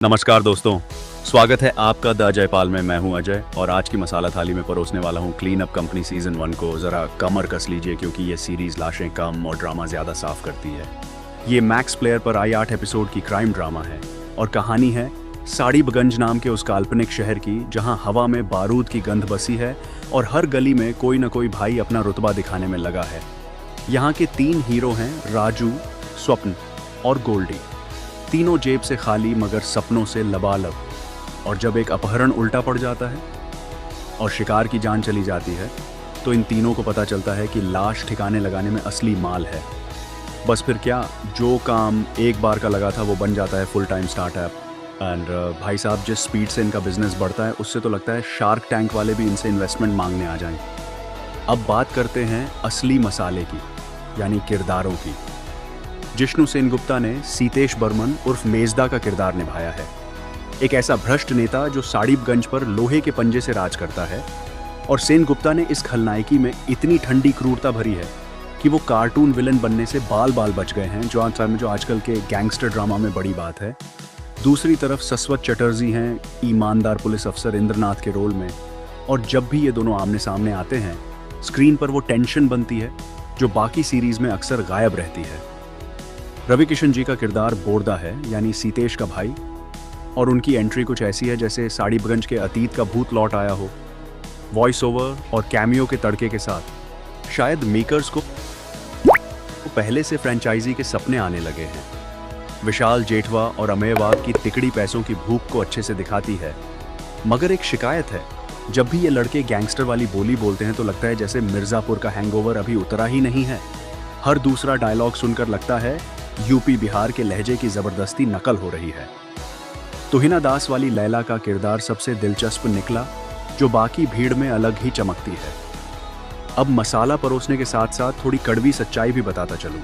नमस्कार दोस्तों, स्वागत है आपका द अजय पाल में। मैं हूं अजय और आज की मसाला थाली में परोसने वाला हूं क्लीन अप कंपनी सीजन 1 को। ज़रा कमर कस लीजिए क्योंकि ये सीरीज़ लाशें कम और ड्रामा ज़्यादा साफ करती है। ये मैक्स प्लेयर पर आई 8 एपिसोड की क्राइम ड्रामा है और कहानी है साड़ीबगंज नाम के उस काल्पनिक शहर की जहां हवा में बारूद की गंध बसी है और हर गली में कोई न कोई भाई अपना रुतबा दिखाने में लगा है। यहाँ के 3 हीरो हैं, राजू, स्वप्न और गोल्डी। तीनों जेब से खाली मगर सपनों से लबालब। और जब एक अपहरण उल्टा पड़ जाता है और शिकार की जान चली जाती है तो इन तीनों को पता चलता है कि लाश ठिकाने लगाने में असली माल है। बस फिर क्या, जो काम एक बार का लगा था वो बन जाता है फुल टाइम स्टार्टअप। एंड भाई साहब, जिस स्पीड से इनका बिजनेस बढ़ता है उससे तो लगता है शार्क टैंक वाले भी इनसे इन्वेस्टमेंट मांगने आ जाएं। अब बात करते हैं असली मसाले की, यानी किरदारों की। जिष्णु सेनगुप्ता ने सीतेश बर्मन उर्फ मेजदा का किरदार निभाया है। एक ऐसा भ्रष्ट नेता जो साड़ीबगंज पर लोहे के पंजे से राज करता है। और सेनगुप्ता ने इस खलनायकी में इतनी ठंडी क्रूरता भरी है कि वो कार्टून विलन बनने से बाल बाल बच गए हैं, जो आजकल के गैंगस्टर ड्रामा में बड़ी बात है। दूसरी तरफ सस्वत चटर्जी हैं ईमानदार पुलिस अफसर इंद्रनाथ के रोल में। और जब भी ये दोनों आमने सामने आते हैं स्क्रीन पर वो टेंशन बनती है जो बाकी सीरीज में अक्सर गायब रहती है। रवि किशन जी का किरदार बोरदा है, यानी सीतेश का भाई। और उनकी एंट्री कुछ ऐसी है जैसे साड़ीबगंज के अतीत का भूत लौट आया हो। वॉइस ओवर और कैमियो के तड़के के साथ शायद मेकर्स को पहले से फ्रेंचाइजी के सपने आने लगे हैं। विशाल जेठवा और अमेय वाघ की तिकड़ी पैसों की भूख को अच्छे से दिखाती है। मगर एक शिकायत है, जब भी ये लड़के गैंगस्टर वाली बोली बोलते हैं तो लगता है जैसे मिर्जापुर का हैंगओवर अभी उतरा ही नहीं है। हर दूसरा डायलॉग सुनकर लगता है यूपी बिहार के लहजे की जबरदस्ती नकल हो रही है। तुहिना दास वाली लैला का किरदार सबसे दिलचस्प निकला, जो बाकी भीड़ में अलग ही चमकती है। अब मसाला परोसने के साथ साथ थोड़ी कड़वी सच्चाई भी बताता चलूं,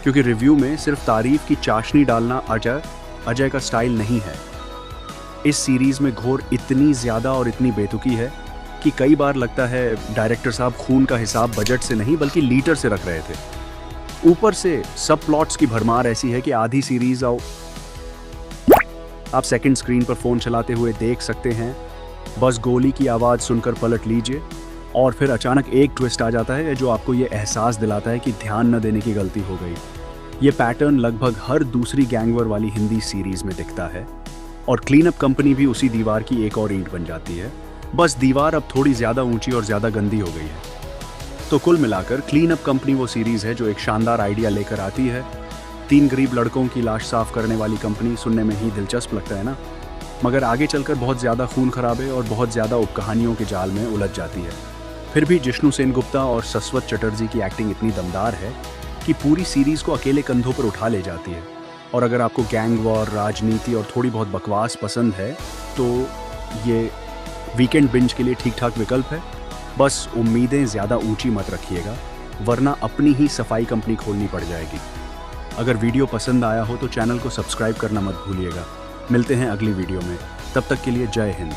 क्योंकि रिव्यू में सिर्फ तारीफ की चाशनी डालना अजय का स्टाइल नहीं है। इस सीरीज में घोर इतनी ज्यादा और इतनी बेतुकी है कि कई बार लगता है डायरेक्टर साहब खून का हिसाब बजट से नहीं बल्कि लीटर से रख रहे थे। ऊपर से सब प्लॉट्स की भरमार ऐसी है कि आधी सीरीज आप सेकंड स्क्रीन पर फोन चलाते हुए देख सकते हैं। बस गोली की आवाज सुनकर पलट लीजिए और फिर अचानक एक ट्विस्ट आ जाता है जो आपको ये एहसास दिलाता है कि ध्यान न देने की गलती हो गई। ये पैटर्न लगभग हर दूसरी गैंगवर वाली हिंदी सीरीज में दिखता है और क्लीन अप कंपनी भी उसी दीवार की एक और ईंट बन जाती है। बस दीवार अब थोड़ी ज्यादा ऊंची और ज्यादा गंदी हो गई है। तो कुल मिलाकर क्लीन अप कंपनी वो सीरीज है जो एक शानदार आइडिया लेकर आती है। 3 गरीब लड़कों की लाश साफ करने वाली कंपनी सुनने में ही दिलचस्प लगता है ना, मगर आगे चलकर बहुत ज़्यादा खून खराबे और बहुत ज़्यादा उपकहानियों के जाल में उलझ जाती है। फिर भी जिष्णु सेनगुप्ता और सस्वत चटर्जी की एक्टिंग इतनी दमदार है कि पूरी सीरीज़ को अकेले कंधों पर उठा ले जाती है। और अगर आपको गैंग वॉर, राजनीति और थोड़ी बहुत बकवास पसंद है तो ये वीकेंड बिंज के लिए ठीक ठाक विकल्प है। बस उम्मीदें ज़्यादा ऊंची मत रखिएगा, वरना अपनी ही सफाई कंपनी खोलनी पड़ जाएगी। अगर वीडियो पसंद आया हो तो चैनल को सब्सक्राइब करना मत भूलिएगा। मिलते हैं अगली वीडियो में, तब तक के लिए जय हिंद।